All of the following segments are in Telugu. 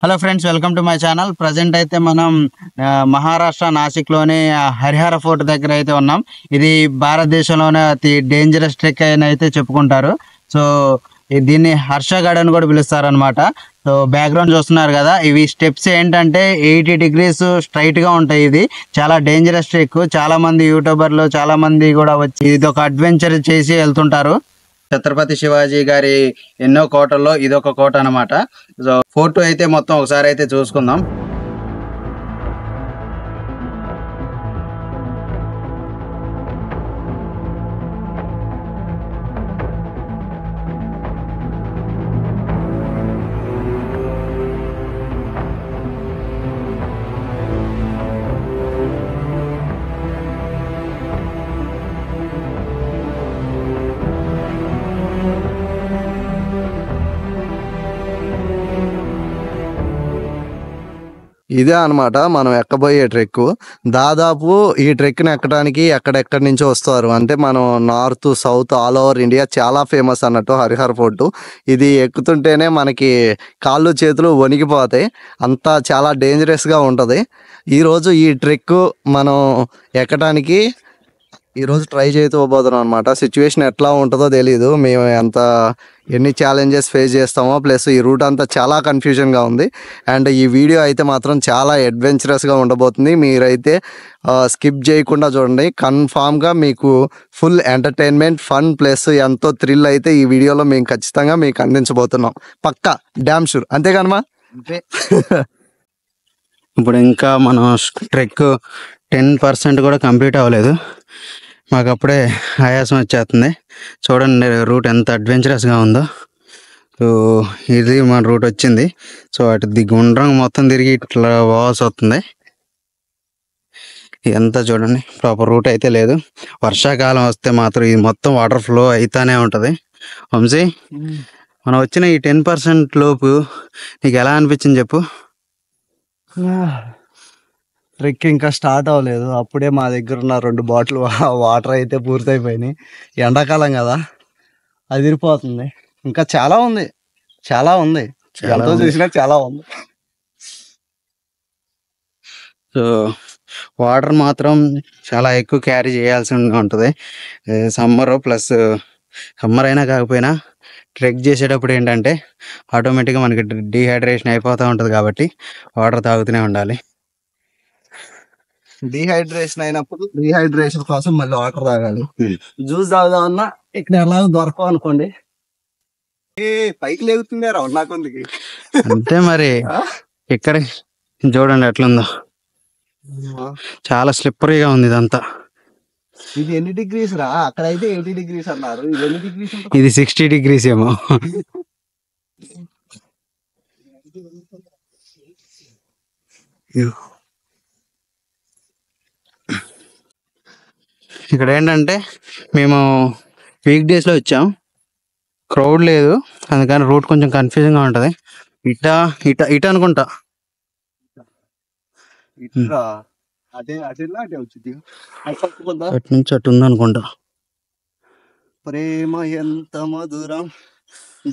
Hello friends, welcome to my channel. Present అయితే మనం మహారాష్ట్ర నాసిక్లోని హరిహర ఫోర్ట్ దగ్గర అయితే ఉన్నాం. ఇది భారతదేశంలోనే అతి డేంజరస్ ట్రెక్ అని అయితే చెప్పుకుంటారు. సో దీన్ని హర్షగఢ్ అని కూడా పిలుస్తారు అనమాట. సో బ్యాక్గ్రౌండ్ చూస్తున్నారు కదా, ఇవి స్టెప్స్ ఏంటంటే 80 degrees స్ట్రైట్గా ఉంటాయి. ఇది చాలా డేంజరస్ ట్రెక్. చాలా మంది యూట్యూబర్లు చాలా మంది కూడా వచ్చి ఇది ఒక అడ్వెంచర్ చేసి వెళ్తుంటారు. ఛత్రపతి శివాజీ గారి ఎన్నో కోటల్లో ఇదొక కోట అనమాట. సో ఫోటో అయితే మొత్తం ఒకసారి అయితే చూసుకుందాం. ఇదే అనమాట మనం ఎక్కబోయే ట్రెక్. దాదాపు ఈ ట్రెక్ని ఎక్కడానికి ఎక్కడెక్కడి నుంచో వస్తారు. అంటే మనం north south all over India చాలా ఫేమస్ అన్నట్టు హరిహర ఫోర్ట్. ఇది ఎక్కుతుంటేనే మనకి కాళ్ళు చేతులు వణికిపోతాయి, అంతా చాలా డేంజరస్గా ఉంటుంది. ఈరోజు ఈ ట్రెక్ మనం ఎక్కడానికి ఈరోజు ట్రై చేయబోతున్నాం అనమాట. సిచ్యువేషన్ ఎట్లా ఉంటుందో తెలీదు, మేము ఎన్ని ఛాలెంజెస్ ఫేస్ చేస్తామో, ప్లస్ ఈ రూట్ అంతా చాలా కన్ఫ్యూజన్గా ఉంది. అండ్ ఈ వీడియో అయితే మాత్రం చాలా అడ్వెంచరస్గా ఉండబోతుంది. మీరైతే స్కిప్ చేయకుండా చూడండి. కన్ఫామ్గా మీకు ఫుల్ ఎంటర్టైన్మెంట్, ఫన్ ప్లస్ ఎంతో థ్రిల్ అయితే ఈ వీడియోలో మేము ఖచ్చితంగా మీకు అందించబోతున్నాం. పక్కా డ్యామ్ షూర్, అంతేగానమా? ఇప్పుడు ఇంకా మనం ట్రెక్ 10% కూడా కంప్లీట్ అవ్వలేదు. మాకు అప్పుడే ఆయాసం వచ్చేస్తుంది. చూడండి రూట్ ఎంత అడ్వెంచరస్గా ఉందో. సో ఇది మన రూట్ వచ్చింది. సో అటు గుండ్రం మొత్తం తిరిగి ఇట్లా పోవాల్సి వస్తుంది. ఇదంతా చూడండి, ప్రాపర్ రూట్ అయితే లేదు. వర్షాకాలం వస్తే మాత్రం ఇది మొత్తం వాటర్ ఫ్లో అయితేనే ఉంటుంది. వంశీ, మనం వచ్చిన ఈ 10% లోపు నీకు ఎలా అనిపించింది చెప్పు. ట్రెక్ ఇంకా స్టార్ట్ అవ్వలేదు, అప్పుడే మా దగ్గర ఉన్న 2 బాటిల్ వాటర్ అయితే పూర్తయిపోయినాయి. ఎండాకాలం కదా, అదిరిపోతుంది. ఇంకా చాలా ఉంది, చాలా ఉంది, ఎంతో చూసినా చాలా ఉంది. సో వాటర్ మాత్రం చాలా ఎక్కువ క్యారీ చేయాల్సి ఉంటుంది. సమ్మర్ అయినా కాకపోయినా ట్రెక్ చేసేటప్పుడు ఏంటంటే ఆటోమేటిక్గా మనకి డీహైడ్రేషన్ అయిపోతూ ఉంటుంది. కాబట్టి వాటర్ తాగుతూనే ఉండాలి. డీహైడ్రేషన్ అయినప్పుడు డీహైడ్రేషన్ కోసం మళ్ళీ వాటర్ తాగాలి. జ్యూస్ తాగుదామన్నా ఇక్కడ ఎలా దొరకవు అనుకోండి. పైకి లేగుతుందే నాకొందికి. అంతే మరి. ఇక్కడ చూడండి ఎట్లుందో, చాలా స్లిప్పరీగా ఉంది ఇదంతా. ఇది ఎన్ని డిగ్రీస్ రా? అక్కడైతే 80 degrees అన్నారు, ఇది ఎన్ని డిగ్రీస్? ఇది 60 degrees ఏమో. ఇక్కడ ఏంటంటే మేము వీక్ డేస్లో వచ్చాం, క్రౌడ్ లేదు, అందుకని రూట్ కొంచెం కన్ఫ్యూజింగ్గా ఉంటుంది. ఇట ఇట ఇట అనుకుంటా, అటు నుంచి అటు ఉందనుకుంటా. ప్రేమ ఎంత మధురం.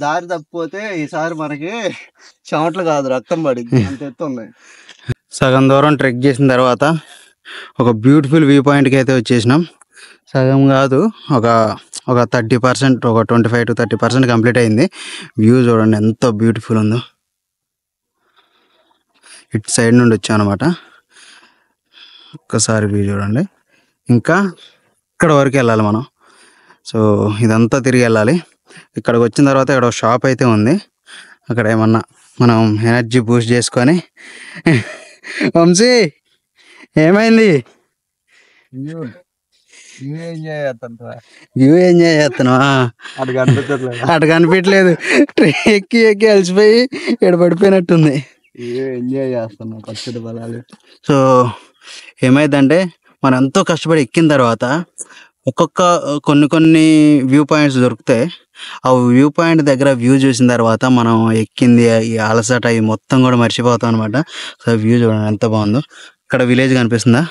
దారి తప్పిపోతే ఈసారి మనకి చెమటలు కాదు రక్తం పడింది, అంత ఎత్తు ఉన్నాయి. సగం దూరం ట్రెక్ చేసిన తర్వాత ఒక బ్యూటిఫుల్ వ్యూ పాయింట్కి అయితే వచ్చేసినాం. సగం కాదు, ఒక 30%, ఒక 25 to 30% కంప్లీట్ అయింది. వ్యూ చూడండి ఎంత బ్యూటిఫుల్ ఉందో. ఇటు సైడ్ నుండి వచ్చాం అనమాట. ఒక్కసారి వ్యూ చూడండి. ఇంకా ఇక్కడ వరకు వెళ్ళాలి మనం. సో ఇదంతా తిరిగి వెళ్ళాలి. ఇక్కడికి వచ్చిన తర్వాత ఇక్కడ ఒక షాప్ అయితే ఉంది. అక్కడ ఏమన్నా మనం ఎనర్జీ బూస్ట్ చేసుకొని. వంశీ, ఏమైంది? వ్యూ ఎంజాయ్ చేస్తున్నావా? అటు కనిపించలేదు, ఎక్కి ఎక్కి అలసిపోయి ఇక్కడ పడిపోయినట్టుంది. ఎంజాయ్ చేస్తున్నాం పచ్చడి పొలాలు. సో ఏమైందంటే మనం ఎంతో కష్టపడి ఎక్కిన తర్వాత కొన్ని వ్యూ పాయింట్స్ దొరుకుతాయి. ఆ వ్యూ పాయింట్ దగ్గర వ్యూ చూసిన తర్వాత మనం ఎక్కింది ఈ అలసట ఈ మొత్తం కూడా మర్చిపోతాం అనమాట. సో వ్యూ చూడండి ఎంత బాగుందో. ఇక్కడ విలేజ్ కనిపిస్తుందా,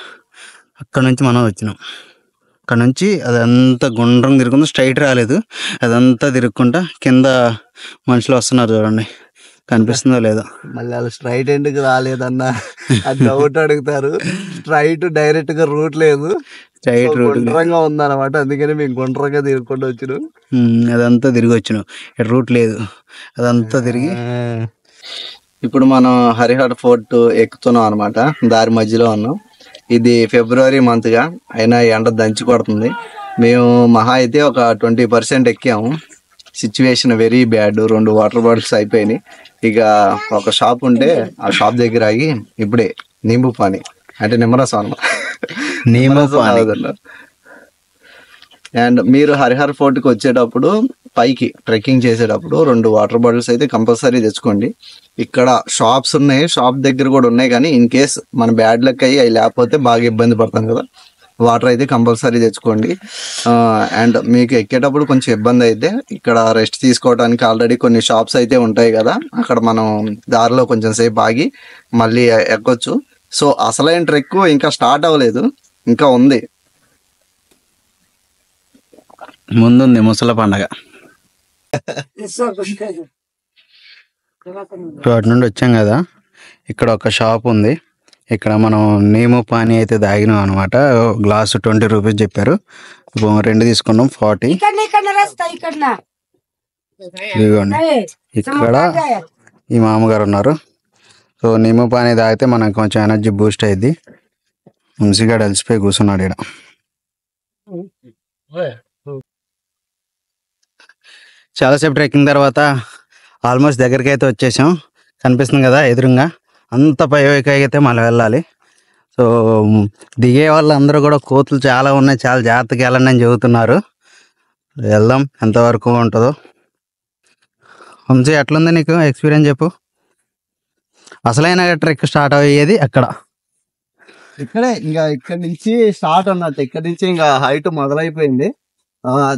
అక్కడ నుంచి మనం వచ్చినాం. అక్కడ నుంచి అదంతా గుండ్రం తిరుగుకుంటూ, స్ట్రైట్ రాలేదు, అదంతా తిరుగుకుంటా కింద మనుషులు వస్తున్నారు చూడండి. కనిపిస్తుందో లేదో. మళ్ళీ వాళ్ళు స్ట్రైట్ ఎండ్కి రాలేదన్న అది డౌట్ అడుగుతారు. స్ట్రైట్ డైరెక్ట్ గా రూట్ లేదు, స్ట్రైట్ రూట్ గుండ్రంగా ఉందన్నమాట. అందుకని మేము గుండ్రంగా తిరుగుకుంటూ వచ్చినాం. అదంతా తిరిగి వచ్చినాం. ఇక్కడ రూట్ లేదు, అదంతా తిరిగి ఇప్పుడు మనం హరిహర ఫోర్ట్ ఎక్కుతున్నాం అనమాట. దారి మధ్యలో ఉన్నాం. ఇది ఫిబ్రవరి మంత్గా అయినా ఎండ దంచి కొడుతుంది. మేము మహా అయితే ఒక 20% ఎక్కాము. Situation very bad. 2 water bottles అయిపోయినాయి. ఇక ఒక షాప్ ఉంటే ఆ షాప్ దగ్గర ఆగి ఇప్పుడే నింబు పాని అంటే నిమ్మరసం అనమాట. అండ్ మీరు హరిహర ఫోర్ట్కి వచ్చేటప్పుడు పైకి ట్రెక్కింగ్ చేసేటప్పుడు 2 వాటర్ బాటిల్స్ అయితే కంపల్సరీ తెచ్చుకోండి. ఇక్కడ షాప్స్ ఉన్నాయి, షాప్ దగ్గర కూడా ఉన్నాయి. కానీ ఇన్ కేస్ మన బ్యాడ్ లక్ అయ్యి అవి లేకపోతే బాగా ఇబ్బంది పడతాం కదా. వాటర్ అయితే కంపల్సరీ తెచ్చుకోండి. అండ్ మీకు ఎక్కేటప్పుడు కొంచెం ఇబ్బంది అయితే ఇక్కడ రెస్ట్ తీసుకోవడానికి ఆల్రెడీ కొన్ని షాప్స్ అయితే ఉంటాయి కదా, అక్కడ మనం దారిలో కొంచెం సేపు ఆగి మళ్ళీ ఎక్కొచ్చు. సో అసలైన ట్రెక్ ఇంకా స్టార్ట్ అవ్వలేదు, ఇంకా ఉంది, ముందుంది ముసల పండగ. అటు నుండి వచ్చాం కదా, ఇక్కడ ఒక షాప్ ఉంది. ఇక్కడ మనం నీము పానీ అయితే తాగినాం అనమాట. గ్లాసు 20 రూపీస్ చెప్పారు, 2 తీసుకున్నాం 40. ఇదిగోండి, ఇక్కడ ఈ మామగారు ఉన్నారు. సో నీము పానీ తాగితే మనకు కొంచెం ఎనర్జీ బూస్ట్ అయ్యిద్ది. ముంసిగాడు అలసిపోయి కూర్చున్నాడు ఇక్కడ. చాలాసేపు ట్రెక్కింగ్ తర్వాత ఆల్మోస్ట్ దగ్గరికి అయితే వచ్చేసాం. కనిపిస్తుంది కదా ఎదురుగా, అంత పైకి అయితే మళ్ళీ వెళ్ళాలి. సో దిగే వాళ్ళు అందరూ కూడా కోతులు చాలా ఉన్నాయి, చాలా జాగ్రత్తగా వెళ్ళండి అని చెబుతున్నారు. వెళ్దాం ఎంతవరకు ఉంటుందో. వంశీ ఎట్లుంది నీకు ఎక్స్పీరియన్స్ చెప్పు. అసలైన ట్రెక్ స్టార్ట్ అయ్యేది అక్కడ, ఇక్కడే. ఇంకా ఇక్కడ నుంచి స్టార్ట్ అన్నట్టు, ఇక్కడ నుంచి ఇంకా హైట్ మొదలైపోయింది.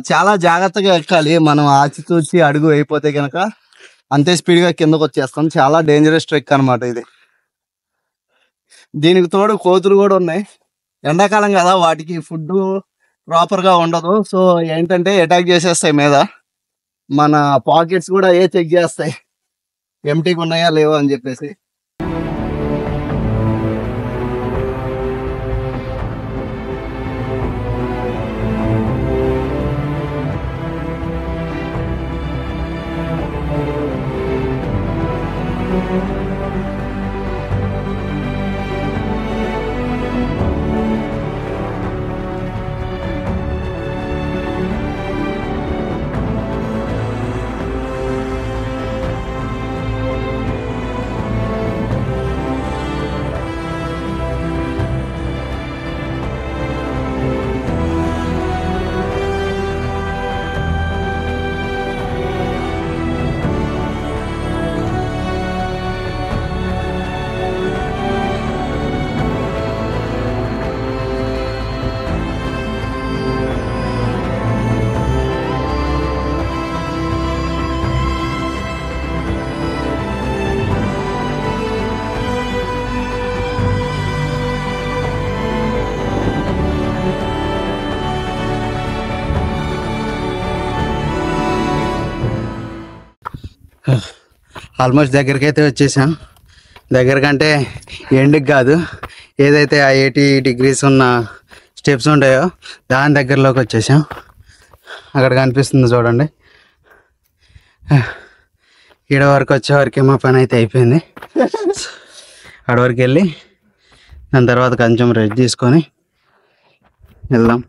చాలా జాగ్రత్తగా ఎక్కాలి. మనం ఆచితూచి అడుగు అయిపోతే కనుక అంతే స్పీడ్గా కిందకు వచ్చేస్తాం. చాలా డేంజరస్ ట్రెక్ అనమాట ఇది. దీనికి తోడు కోతులు కూడా ఉన్నాయి. ఎండాకాలం కదా, వాటికి ఫుడ్ ప్రాపర్గా ఉండదు. సో ఏంటంటే అటాక్ చేసేస్తాయి మీద. మన పాకెట్స్ కూడా చెక్ చేస్తాయి ఎంటీగా ఉన్నాయా లేవో అని చెప్పేసి. ఆల్మోస్ట్ దగ్గరికి అయితే వచ్చేసాం. దగ్గర కంటే ఎండ్కి కాదు, ఏదైతే ఆ 80 degrees ఉన్న స్టెప్స్ ఉంటాయో దాని దగ్గరలోకి వచ్చేసాం. అక్కడ కనిపిస్తుంది చూడండి. ఈడ వరకు వచ్చేవరకే మా పని అయితే అయిపోయింది. అక్కడ వరకు వెళ్ళి దాని తర్వాత కొంచెం రెస్ట్ తీసుకొని వెళ్దాం.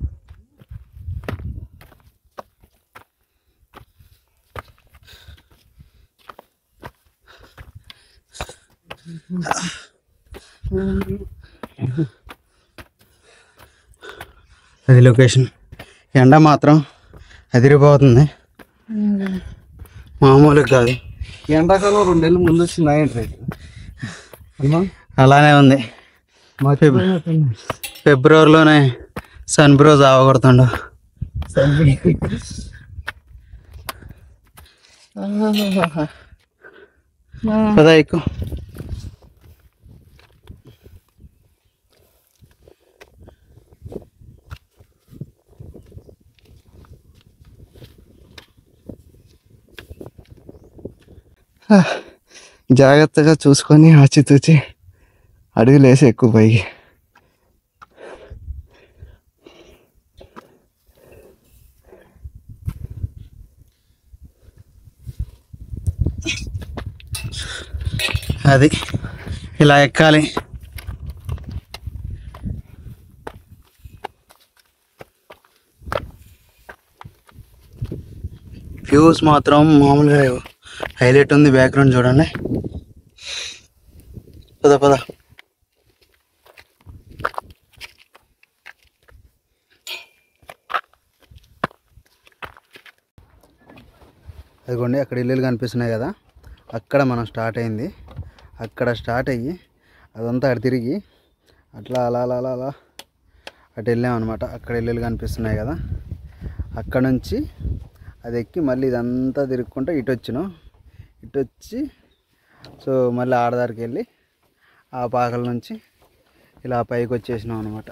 అది లొకేషన్. ఎండ మాత్రం అదిరిపోతుంది, మామూలుగా కాదు. ఎండాకాలం 2 నెలలు ముందు వచ్చింది. అలానే ఉంది. ఫిబ్రవరిలోనే సన్ బ్రోజ్ ఆవగొడుతుండు. పదా ఎక్కువ జాగ్రత్తగా చూసుకొని ఆచితూచి అడుగులేసి ఎక్కువ పైకి. అది ఇలా ఎక్కాలి. వ్యూస్ మాత్రం మామూలుగా హైలైట్ ఉంది. బ్యాక్గ్రౌండ్ చూడండి. పద పద. అదిగోండి అక్కడ ఇల్లులు కనిపిస్తున్నాయి కదా, అక్కడ మనం స్టార్ట్ అయింది. అక్కడ స్టార్ట్ అయ్యి అదంతా అటు తిరిగి అట్లా అలా అలా అలా అలా అటు వెళ్ళామన్నమాట. అక్కడ ఇల్లులు కనిపిస్తున్నాయి కదా, అక్కడ నుంచి అది ఎక్కి మళ్ళీ ఇదంతా తిరుక్కుంటూ ఇటు వచ్చినాం. ఇటు వచ్చి సో మళ్ళీ ఆడదారికి వెళ్ళి ఆ పాకల నుంచి ఇలా పైకి వచ్చేసినాం అనమాట.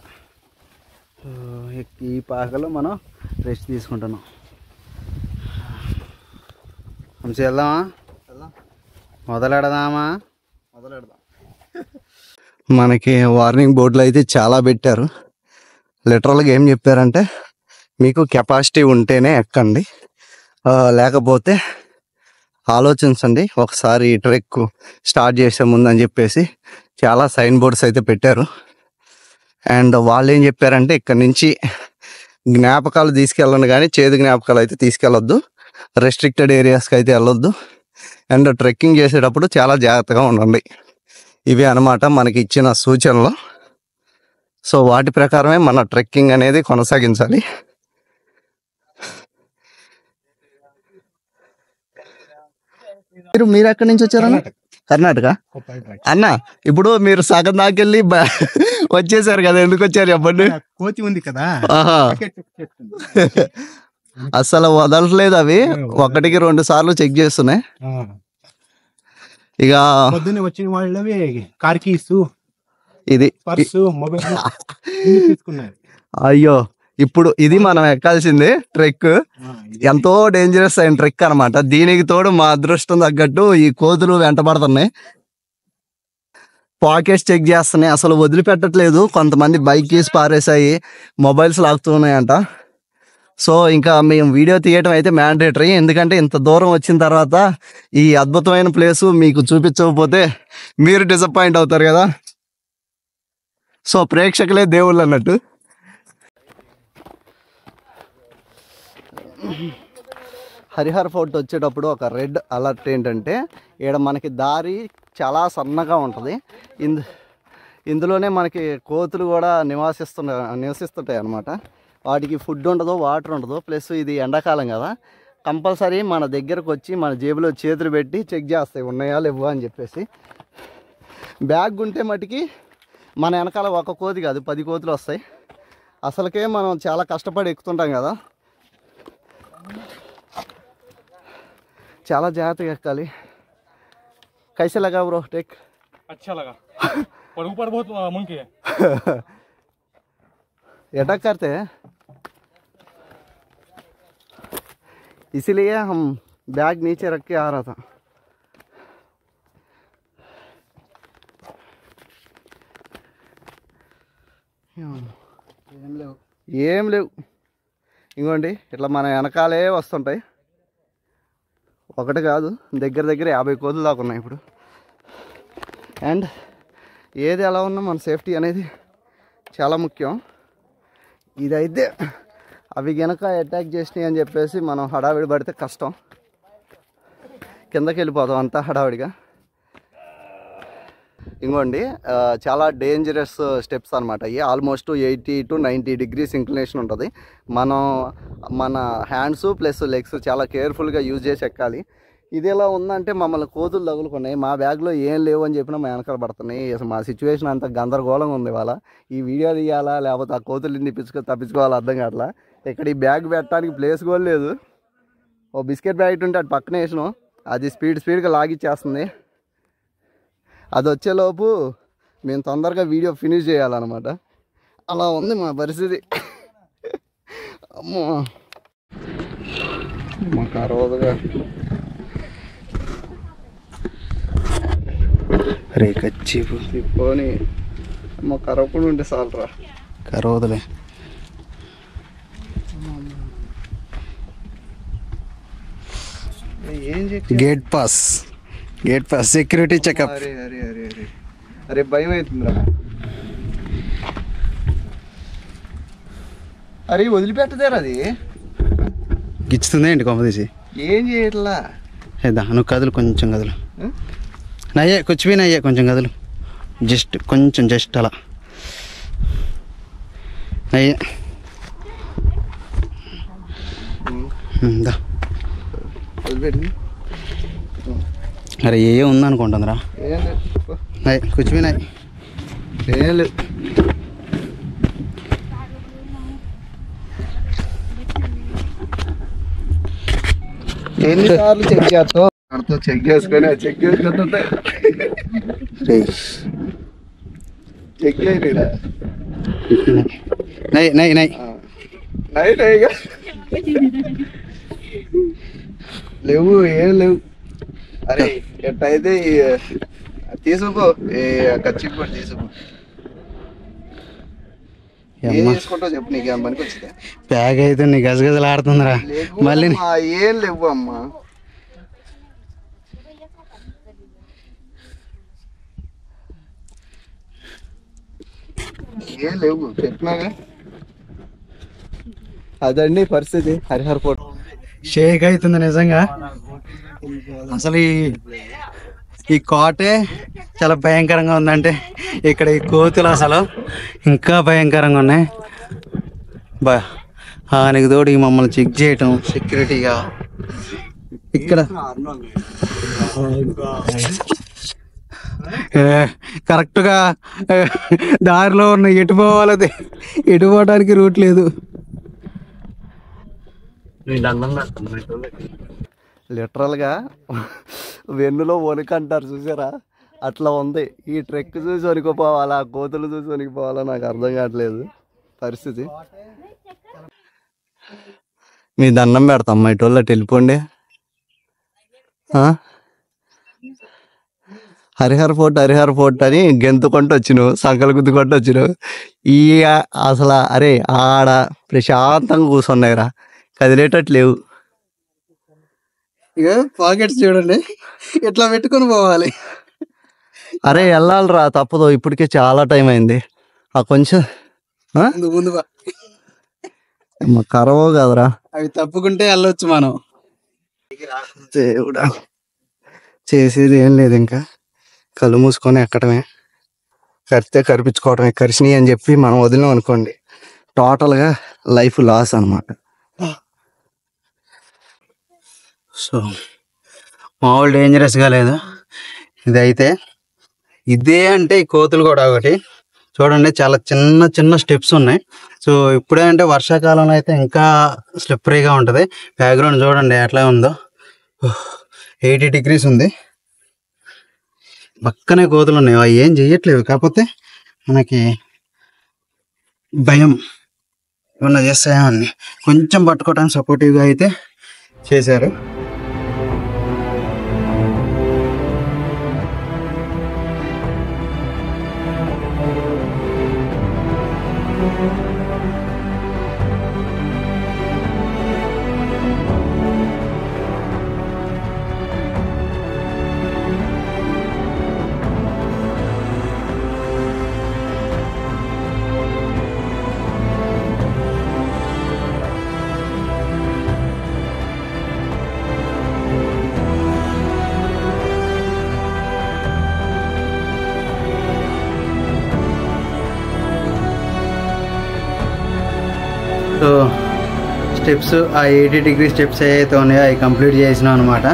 ఈ పాకలో మనం రెస్ట్ తీసుకుంటున్నాం. మంచి వెళ్దామా? మొదలెడదామా? మొదలెడదాం. మనకి వార్నింగ్ బోర్డులు అయితే చాలా పెట్టారు. లిటరల్గా ఏం చెప్పారంటే మీకు కెపాసిటీ ఉంటేనే ఎక్కండి, లేకపోతే ఆలోచించండి ఒకసారి ఈ ట్రెక్ స్టార్ట్ చేసే ముందు అని చెప్పేసి చాలా సైన్ బోర్డ్స్ అయితే పెట్టారు. అండ్ వాళ్ళు ఏం చెప్పారంటే ఇక్కడ నుంచి జ్ఞాపకాలు తీసుకెళ్ళండి కానీ చేదు జ్ఞాపకాలు అయితే తీసుకెళ్ళొద్దు, రెస్ట్రిక్టెడ్ ఏరియాస్కి అయితే వెళ్ళొద్దు, అండ్ ట్రెక్కింగ్ చేసేటప్పుడు చాలా జాగ్రత్తగా ఉండండి. ఇవి అన్నమాట మనకి ఇచ్చిన సూచనలు. సో వాటి ప్రకారమే మన ట్రెక్కింగ్ అనేది కొనసాగించాలి. మీరు ఎక్కడి నుంచి వచ్చారన్న? కర్ణాటక అన్న. ఇప్పుడు మీరు సగం దాకెళ్ళి వచ్చేసారు కదా, ఎందుకు వచ్చారు చెప్పండి? కోతి ఉంది కదా, అసలు వదలట్లేదు అవి, 1-2 సార్లు చెక్ చేస్తున్నాయి. ఇక పొద్దున్నే వచ్చిన వాళ్ళవి కార్ కీస్, ఇది పర్సు, మొబైల్ తీసుకున్నారు. అయ్యో, ఇప్పుడు ఇది మనం ఎక్కాల్సింది ట్రెక్. ఎంతో డేంజరస్ అయిన ట్రెక్ అనమాట. దీనికి తోడు మా అదృష్టం తగ్గట్టు ఈ కోతులు వెంటబడుతున్నాయి, పాకెట్స్ చెక్ చేస్తున్నాయి, అసలు వదిలిపెట్టట్లేదు. కొంతమంది బైక్ కీస్ పారేసాయి, మొబైల్స్ లాగుతున్నాయంట. సో ఇంకా మేము వీడియో తీయటం అయితే మ్యాండేటరీ, ఎందుకంటే ఇంత దూరం వచ్చిన తర్వాత ఈ అద్భుతమైన ప్లేసు మీకు చూపించకపోతే మీరు డిసప్పాయింట్ అవుతారు కదా. సో ప్రేక్షకులే దేవుళ్ళు అన్నట్టు. హరిహర ఫోర్ట్ వచ్చేటప్పుడు ఒక రెడ్ అలర్ట్ ఏంటంటే ఇక్కడ మనకి దారి చాలా సన్నగా ఉంటుంది. ఇందులోనే మనకి కోతులు కూడా నివసిస్తుంటాయి అన్నమాట. వాటికి ఫుడ్ ఉండదు, వాటర్ ఉండదు. ప్లస్ ఇది ఎండాకాలం కదా, కంపల్సరీ మన దగ్గరకు వచ్చి మన జేబులో చేతులు పెట్టి చెక్ చేస్తాయి ఉన్నాయా లేవా అని చెప్పేసి. బ్యాగ్ ఉంటే మటుకి మన వెనకాల ఒక కోతి కాదు 10 కోతులు వస్తాయి. అసలుకే మనం చాలా కష్టపడి ఎక్కుతుంటాం కదా, చాలా జాగ్రత్తగా ఎక్కాలి. कैसे लगा ब्रो टेक? अच्छा लगा पर ऊपर बहुत मंकी है. अटैक करते हैं, इसीलिए हम बैग नीचे रख के आ रहा था. ఏం లేవు. ఇంకోండి ఇట్లా మన వెనకాలే వస్తుంటాయి. ఒకటి కాదు, దగ్గర 50 కోతులు దాకా ఉన్నాయి ఇప్పుడు. అండ్ ఏది ఎలా ఉన్నా మన సేఫ్టీ అనేది చాలా ముఖ్యం. ఇదైతే అవి గనక అటాక్ చేసినాయి అని చెప్పేసి మనం హడావిడి పడితే కష్టం, కిందకి వెళ్ళిపోతాం అంతా హడావిడిగా. ఇంకోండి చాలా డేంజరస్ స్టెప్స్ అనమాట ఇవి. ఆల్మోస్ట్ 80 to 90 degrees ఇంక్లినేషన్ ఉంటుంది. మనం మన హ్యాండ్స్ ప్లస్ లెగ్స్ చాలా కేర్ఫుల్గా యూజ్ చేసి ఎక్కాలి. ఇది ఎలా ఉందంటే మమ్మల్ని కోతులు తగులుకున్నాయి. మా బ్యాగ్లో ఏం లేవు అని చెప్పినా మా వెనకాల పడుతున్నాయి. అసలు మా సిచ్యువేషన్ అంత గందరగోళంగా ఉంది. ఇవాళ ఈ వీడియో తీయాలా లేకపోతే ఆ కోతులు తప్పించుకోవాలా అర్థం కావట్లా. ఇక్కడ ఈ బ్యాగ్ పెట్టడానికి ప్లేస్ కూడా లేదు. ఓ బిస్కెట్ ప్యాకెట్ ఉంటే అటు పక్కన వేసినాం, అది స్పీడ్గా లాగిచ్చేస్తుంది. అది వచ్చేలోపు మేము తొందరగా వీడియో ఫినిష్ చేయాలన్నమాట. అలా ఉంది మా పరిస్థితి. అమ్మో మాకు ఆ రోజుగా రే కచ్చిపు తిప్పుకొని మా కరవకుండా ఉంటే చాలరా. కరవదులే. ఏం గేట్ పాస్ సెక్యూరిటీ చెకప్. అరే అరే అరే అరే అరే భయం అవుతుందిరా. అరే వదిలిపెట్టదేరా అది. గిచ్చుతుందే ఏంటి కొమ్మ తీసి? ఏం చేయట్లా. ఏదా నువ్వు కదులు, కొంచెం కదులు. నయ్యే కూర్చుపోయి నయ్యే కొంచెం కదులు, జస్ట్ అలా నయ్యే. వదిలిపెట్టింది. అరే ఏ ఉందనుకుంటుందిరా. ఏం లేదు, నయ్యి కూర్చుపోయి నయ్యి. ఏం లేదు. ఎన్నిసార్లు చెక్ చేస్తావు? చెక్ చేసుకొని చెక్ చేసుకుంటుంటే చెక్ చేయలేదా? నై నై నై నైట్ అయ్యగా లేవు, ఏం లేవు. అరే ఎట్టయితే తీసుకో, ఖర్చు కూడా తీసుకో. ఏం చేసుకుంటావు చెప్పు, నీకు ఏం పనికి వచ్చిందా? ప్యాక్ అయితే నీ గజగజలు ఆడుతుందిరా. మళ్ళీ ఏం లేవు అమ్మా. ఏం లేవు చెప్పినాగా. అదండి పరిస్థితి హరిహర్ ఫోర్ట్. షేక్ అవుతుంది నిజంగా. అసలు ఈ కోటే చాలా భయంకరంగా ఉందంటే ఇక్కడ ఈ కోతులు అసలు ఇంకా భయంకరంగా ఉన్నాయి. ఆయనకి తోడు ఈ మమ్మల్ని చెక్ చేయటం సెక్యూరిటీగా ఇక్కడ కరెక్ట్గా దారిలో ఉన్న ఎటు పోవాలది, ఎటు పోవడానికి రూట్ లేదు. లిటరల్గా వెన్నులో వణుకంటారు చూసారా, అట్లా ఉంది. ఈ ట్రెక్ చూసి వణికిపోవాలా, కోతులు చూసి వణికిపోవాలా నాకు అర్థం కావట్లేదు పరిస్థితి. మీ దండం పెడతాం మా ఇటోళ్ళ వెళ్ళిపోండి. హరిహర్ ఫోర్ట్ అని గెంతుకుంటూ వచ్చినావు, సంకలు గుద్దుకుంటూ వచ్చినావు. ఈ అసలు అరే ఆడ ప్రశాంతంగా కూర్చున్నాయిరా, కదిలేటట్లేవు. ఇక పాకెట్స్ చూడండి ఇట్లా పెట్టుకొని పోవాలి. అరే వెళ్ళాలిరా, తప్పదు. ఇప్పటికే చాలా టైం అయింది. కొంచెం ముందు కరవో కదరా, అవి తప్పుకుంటే వెళ్ళొచ్చు మనం. దేవుడా, చేసేది ఏం లేదు, ఇంకా కళ్ళు మూసుకొని ఎక్కడమే, కరితే కరిపించుకోవడమే. కరిసినాయి అని చెప్పి మనం వదిలినాం అనుకోండి, టోటల్గా లైఫ్ లాస్ అనమాట. సో మామూలు డేంజరస్గా లేదు ఇదైతే. ఇదే అంటే ఈ కోతులు కూడా ఒకటి చూడండి, చాలా చిన్న చిన్న స్టెప్స్ ఉన్నాయి. సో ఇప్పుడే అంటే వర్షాకాలంలో అయితే ఇంకా స్లిప్పరీగా ఉంటుంది. బ్యాక్గ్రౌండ్ చూడండి ఎట్లా ఉందో, 80 degrees ఉంది. పక్కనే కోతులు ఉన్నాయి, అవి ఏం చెయ్యట్లేవు. కాకపోతే మనకి భయం ఏమన్నా చేస్తాయని కొంచెం పట్టుకోవడానికి సపోర్టివ్గా అయితే చేశారు. సో స్టెప్స్, ఆ 80 degree స్టెప్స్ ఏవైతే ఉన్నాయో అవి కంప్లీట్ చేసినాం అనమాట.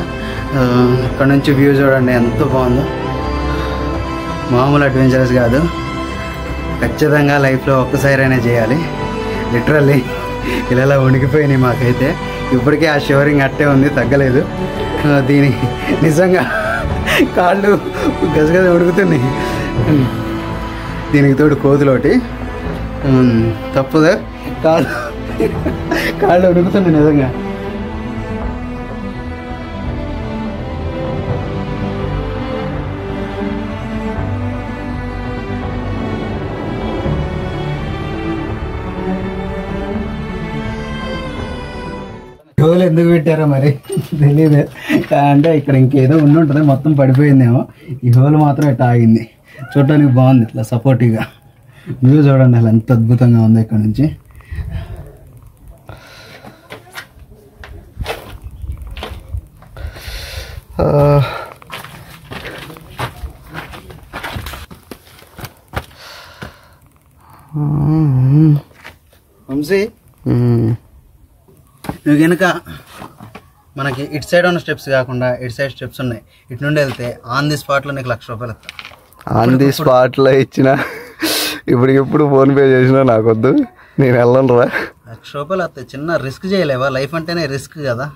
ఇక్కడ నుంచి వ్యూ చూడండి ఎంత బాగుందో. మామూలు అడ్వెంచరస్ కాదు, ఖచ్చితంగా లైఫ్లో ఒక్కసారైనా చేయాలి. లిటరల్లీ ఇలా వణికిపోయినాయి మాకైతే. ఇప్పటికే ఆ షివరింగ్ అట్టే ఉంది, తగ్గలేదు. దీని నిజంగా కాళ్ళు గజగజ ఉడుకుతున్నాయి. దీనికి తోడు కోతులోటి తప్పదు, కాళ్ళు ఉడుకుతున్నాయి నిజంగా. ఎందుకు పెట్టారో మరి తెలియదు. అంటే ఇక్కడ ఇంకేదో ఉండి ఉంటుంది, మొత్తం పడిపోయిందేమో. ఈ హోల్ మాత్రం ఇట్లా ఆగింది. చూడటానికి బాగుంది, ఇట్లా సపోర్టివ్గా. వ్యూ చూడండి అసలు ఎంత అద్భుతంగా ఉంది ఇక్కడ నుంచి. వంశీ నువ్వు కనుక మనకి ఇటు సైడ్ ఉన్న స్టెప్స్ కాకుండా ఇటు సైడ్ స్టెప్స్ ఉన్నాయి, ఇటు నుండి వెళ్తే ఆన్ ది స్పాట్లో నీకు ₹1,00,000 ఇస్తా. ఆన్ ది స్పాట్లో ఇచ్చిన ఇప్పుడు ఫోన్ పే చేసినా నాకొద్దు, నేను వెళ్ళను రా. ₹1,00,000 వస్తాయి. చిన్న రిస్క్ చేయలేవా? లైఫ్ అంటేనే రిస్క్ కదా.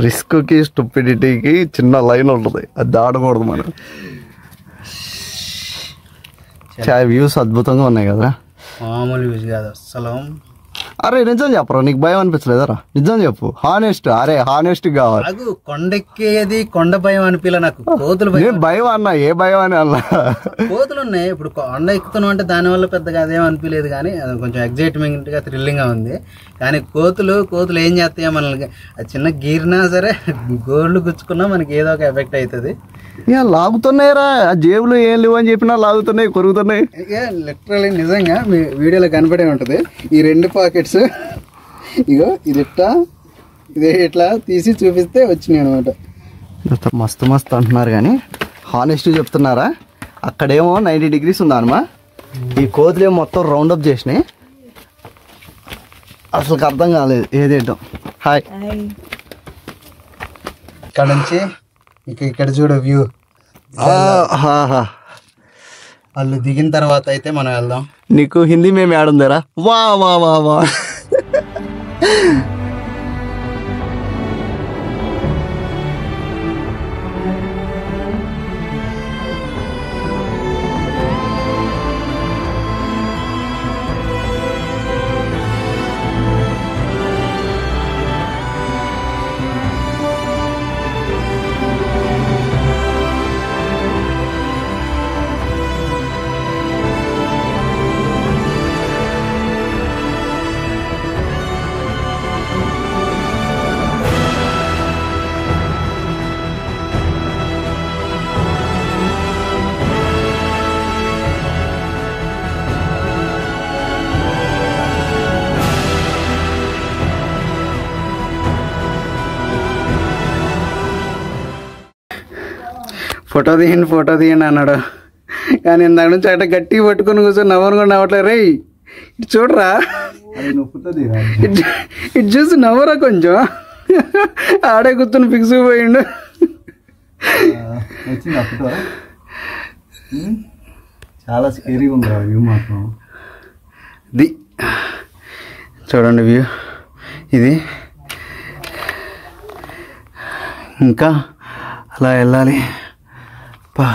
రిస్క్కి స్టూపిడిటీకి చిన్న లైన్ ఉంటుంది, అది దాటకూడదు మనం. చాలా వ్యూస్ అద్భుతంగా ఉన్నాయి కదా, మామూలు వ్యూస్ కాదు అసలు. అరే నిజం చెప్పరా, నీకు భయం అనిపించలేదరా? నిజం చెప్పు, హానెస్ట్. అరే హానెస్ట్ కావాలి. నాకు కొండెక్కేది కొండ భయం అనిపించలే, నాకు కోతులు భయం. భయం అన్నా, ఏ భయం అని అన్నా. కోతులు ఉన్నాయి. ఇప్పుడు కొండ ఎక్కుతున్నాం అంటే దానివల్ల పెద్దగా అదేం అనిపించలేదు, కానీ అది కొంచెం ఎగ్జైట్మెంట్ గా థ్రిల్లింగ్ గా ఉంది. కానీ కోతులు ఏం చేస్తాయో మనల్ని, అది చిన్న గీరినా సరే గోర్లు గుచ్చుకున్నా మనకి ఏదో ఒక ఎఫెక్ట్ అవుతుంది. ఇక లాగుతున్నాయిరా, ఆ జేబులు ఏం లేవు అని చెప్పినా లాగుతున్నాయి, కొరుగుతున్నాయి. ఇక లిటరలీ నిజంగా మీ వీడియోలో కనపడే ఉంటుంది. ఈ 2 పాకెట్స్ ఇగో ఇదే ఇట్లా తీసి చూపిస్తే వచ్చినాయి అనమాట. మస్తు మస్తు అంటున్నారు కానీ హానెస్ట్ చెప్తున్నారా? అక్కడేమో 90 degrees ఉందమ్మా, ఈ కోతులేమో మొత్తం రౌండప్ చేసినాయి. అసలు అర్థం కాలేదు ఏదేంటో. హాయ్. ఇక్కడ నుంచి ఇక్కడ చూడు వ్యూ. వాళ్ళు దిగిన తర్వాత అయితే మనం వెళ్దాం. నీకు హిందీ మేము ఆడుందరా? వా వా వా వా. ఫోటో తీయండి అన్నాడు, కానీ ఇందాక నుంచి అట్లా గట్టిగా పట్టుకొని కూర్చొని నవ్వను నవ్వట్లేదు. రే ఇటు చూడరా, ఇటు చూసి నవ్వరా కొంచెం. ఆడే కూర్చొని ఫిక్స్ పోయిండు. చాలా స్కేరీగా ఉంది వ్యూ మాత్రం. ఇది చూడండి వ్యూ, ఇది ఇంకా అలా వెళ్ళాలి. పా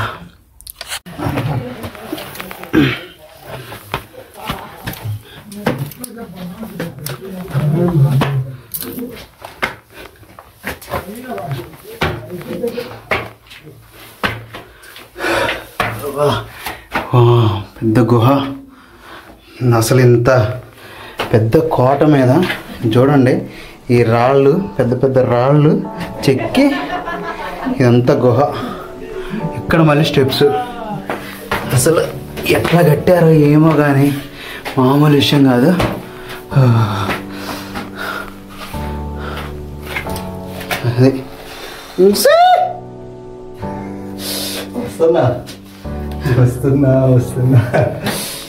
పెద్ద గుహ అసలు. ఇంత పెద్ద కోట మీద చూడండి, ఈ రాళ్ళు పెద్ద పెద్ద రాళ్ళు చెక్కి ఇదంతా గుహ. ఇక్కడ మళ్ళీ స్టెప్స్. అసలు ఎట్లా కట్టారో ఏమో కానీ మామూలు విషయం కాదు. అది వస్తున్నా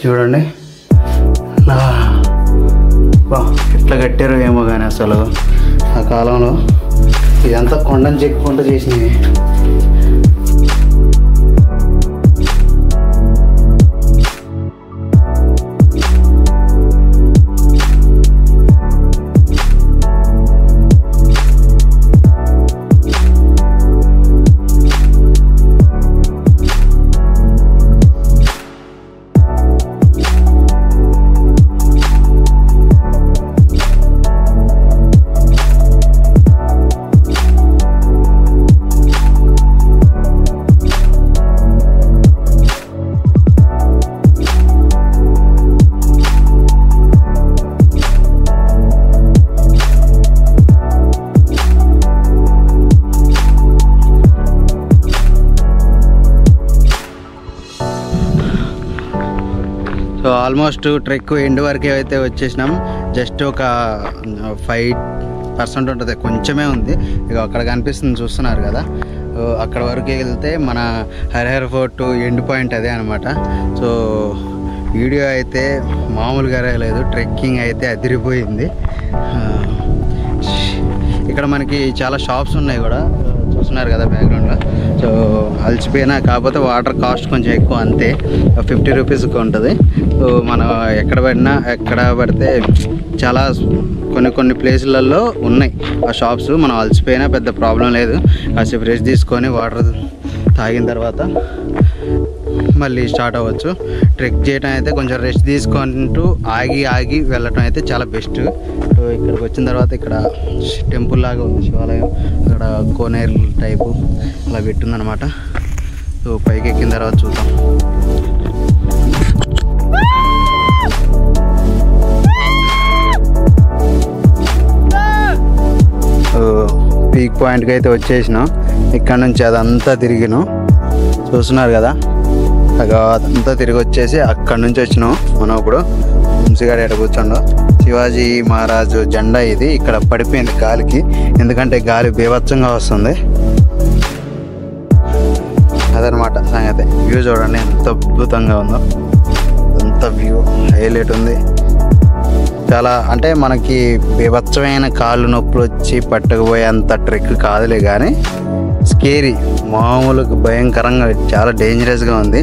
చూడండి, ఎట్లా కట్టారో ఏమో కానీ అసలు ఆ కాలంలో ఇదంతా కొండను చెక్కుంటూ చేసినవి. సో ఆల్మోస్ట్ ట్రెక్ ఎండ్ వరకే అయితే వచ్చేసినాం. జస్ట్ ఒక 5% ఉంటుంది, కొంచెమే ఉంది. ఇక అక్కడ కనిపిస్తుంది చూస్తున్నారు కదా, అక్కడ వరకు వెళ్తే మన హరిహర ఫోర్ట్ ఎండ్ పాయింట్ అదే అనమాట. సో వీడియో అయితే మామూలుగా లేదు, ట్రెక్కింగ్ అయితే అదిరిపోయింది. ఇక్కడ మనకి చాలా షాప్స్ ఉన్నాయి కూడా, చూస్తున్నారు కదా బ్యాక్గ్రౌండ్లో. సో అలసిపోయినా, కాకపోతే వాటర్ కాస్ట్ కొంచెం ఎక్కువ, అంతే 50 రూపీస్కి ఉంటుంది. సో మనం ఎక్కడ పడితే చాలా కొన్ని ప్లేసులలో ఉన్నాయి ఆ షాప్స్. మనం అలసిపోయినా పెద్ద ప్రాబ్లం లేదు, కాసేపు రెస్ట్ తీసుకొని వాటర్ తాగిన తర్వాత మళ్ళీ స్టార్ట్ అవ్వచ్చు. ట్రెక్ చేయడం అయితే కొంచెం రెస్ట్ తీసుకుంటూ ఆగి వెళ్ళటం అయితే చాలా బెస్ట్. సో ఇక్కడికి వచ్చిన తర్వాత ఇక్కడ టెంపుల్ లాగా ఉంది, శివాలయం, అక్కడ కోనేరు టైపు అలా పెట్టిందనమాట. సో పైకి ఎక్కిన తర్వాత చూద్దాం. పీక్ పాయింట్కి అయితే వచ్చేసినాం. ఇక్కడ నుంచి అదంతా తిరిగినాం, చూస్తున్నారు కదా, అదంతా తిరిగి వచ్చేసి అక్కడి నుంచి వచ్చినాం మనం. ఇప్పుడు వంశీగాడు ఎక్కడ కూర్చోండో, శివాజీ మహారాజు జెండా ఇది ఇక్కడ పడిపోయింది గాలికి, ఎందుకంటే గాలి బీభత్సంగా వస్తుంది. అదనమాట సంగతి. వ్యూ చూడండి ఎంత అద్భుతంగా ఉందో, ఎంత వ్యూ హైలైట్ ఉంది. చాలా అంటే మనకి బీభత్సమైన కాళ్ళు నొప్పులు వచ్చి పట్టకపోయేంత ట్రెక్ కాదులే, కానీ స్కేరీ, మామూలుగా భయంకరంగా చాలా డేంజరస్గా ఉంది.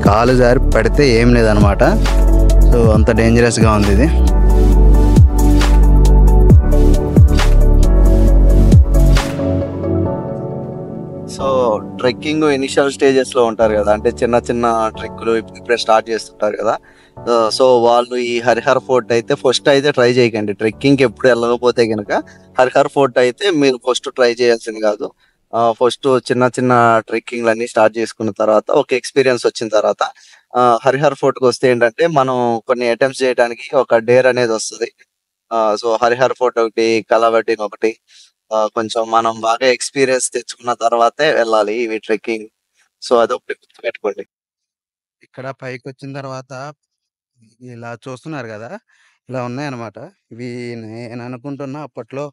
కాలు జారి పడితే ఏం లేదనమాట. సో అంత డేంజరస్గా ఉంది ఇది. సో ట్రెక్కింగ్ ఇనిషియల్ స్టేజెస్ లో ఉంటారు కదా, అంటే చిన్న చిన్న ట్రెక్లు ఇప్పుడే స్టార్ట్ చేస్తుంటారు కదా. సో వాళ్ళు ఈ హరిహర ఫోర్ట్ అయితే ఫస్ట్ అయితే ట్రై చేయకండి. ట్రెక్కింగ్ ఎప్పుడు వెళ్ళకపోతే కనుక హరిహర ఫోర్ట్ అయితే మీరు ఫస్ట్ ట్రై చేయాల్సింది కాదు. ఫస్ట్ చిన్న చిన్న ట్రెక్కింగ్ అన్ని స్టార్ట్ చేసుకున్న తర్వాత ఒక ఎక్స్పీరియన్స్ వచ్చిన తర్వాత హరిహర ఫోర్ట్ కి వస్తే ఏంటంటే మనం కొన్ని అటెంప్ట్స్ చేయడానికి ఒక డేర్ అనేది వస్తుంది. సో హరిహర ఫోర్ట్ ఒకటి, కలవటిన్ ఒకటి, కొంచెం మనం బాగా ఎక్స్పీరియన్స్ తెచ్చుకున్న తర్వాతే వెళ్ళాలి ఇవి ట్రెక్కింగ్. సో అదొకటి గుర్తుపెట్టుకోండి. ఇక్కడ పైకి వచ్చిన తర్వాత ఇలా చూస్తున్నారు కదా, ఇలా ఉన్నాయన్నమాట. ఇవి నేను అనుకుంటున్నా అప్పట్లో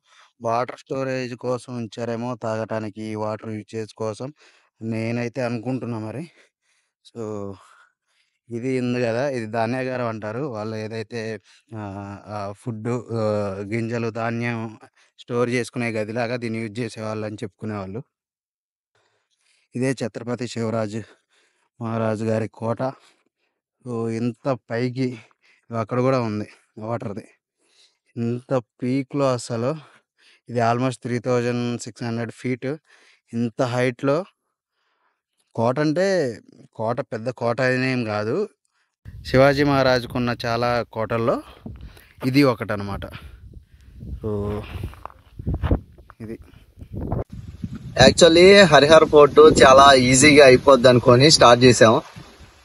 వాటర్ స్టోరేజ్ కోసం ఉంచారేమో, తాగటానికి వాటర్ యూసేజ్ కోసం నేనైతే అనుకుంటున్నా మరి. సో ఇది ఉంది కదా, ఇది ధాన్యాగారం అంటారు. వాళ్ళు ఏదైతే ఫుడ్, గింజలు, ధాన్యం స్టోర్ చేసుకునే గదిలాగా దీన్ని యూజ్ చేసేవాళ్ళు అని చెప్పుకునేవాళ్ళు. ఇదే ఛత్రపతి శివరాజు మహారాజు గారి కోట. సో ఇంత పైకి అక్కడ కూడా ఉంది వాటర్ది, ఇంత పీక్లో అసలు. ఇది ఆల్మోస్ట్ 3600 ఫీట్. ఇంత హైట్లో కోట అంటే కోట పెద్ద కోట అనేం కాదు, శివాజీ మహారాజుకున్న చాలా కోటల్లో ఇది ఒకటనమాట. సో ఇది యాక్చువల్లీ హరిహర ఫోర్ట్ చాలా ఈజీగా అయిపోద్ది అనుకొని స్టార్ట్ చేసాము,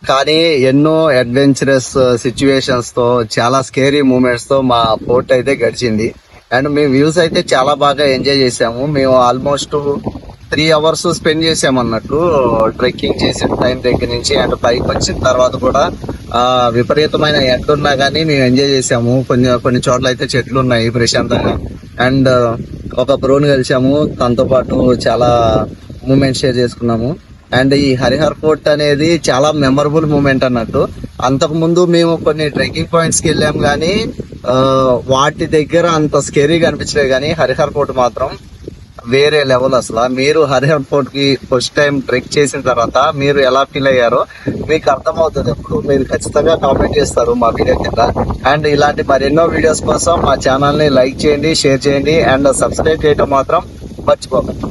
కానీ ఎన్నో అడ్వెంచరస్ సిచ్యువేషన్స్ తో, చాలా స్కేరీ మూమెంట్స్ తో మా ఫోర్ట్ అయితే గడిచింది. అండ్ మేము వ్యూస్ అయితే చాలా బాగా ఎంజాయ్ చేసాము. మేము ఆల్మోస్ట్ 3 hours స్పెండ్ చేసాము అన్నట్టు ట్రెక్కింగ్ చేసిన టైం దగ్గర నుంచి. అండ్ పైకి వచ్చిన తర్వాత కూడా విపరీతమైన ఎండ ఉన్నా కానీ మేము ఎంజాయ్ చేసాము. కొన్ని చోట్ల అయితే చెట్లు ఉన్నాయి ప్రశాంతంగా. అండ్ ఒక బ్రోని కలిసాము, తనతో పాటు చాలా మూమెంట్ షేర్ చేసుకున్నాము. అండ్ ఈ హరిహర ఫోర్ట్ అనేది చాలా మెమరబుల్ మూమెంట్ అన్నట్టు. అంతకు ముందు మేము కొన్ని ట్రెక్కింగ్ పాయింట్స్ కి వెళ్ళాము కానీ వాటి దగ్గర అంత స్కేరీగా అనిపించలేదు, కానీ హరిహర ఫోర్ట్ మాత్రం వేరే లెవెల్ అసలు. మీరు హరిహర ఫోర్ట్ కి ఫస్ట్ టైం ట్రెక్ చేసిన తర్వాత మీరు ఎలా ఫీల్ అయ్యారో మీకు అర్థమవుతుంది. ఎప్పుడు మీరు ఖచ్చితంగా కామెంట్ చేస్తారు మా వీడియో కింద. అండ్ ఇలాంటి మరెన్నో వీడియోస్ కోసం మా ఛానల్ ని లైక్ చేయండి, షేర్ చేయండి, అండ్ సబ్స్క్రైబ్ చేయడం మాత్రం మర్చిపోకండి.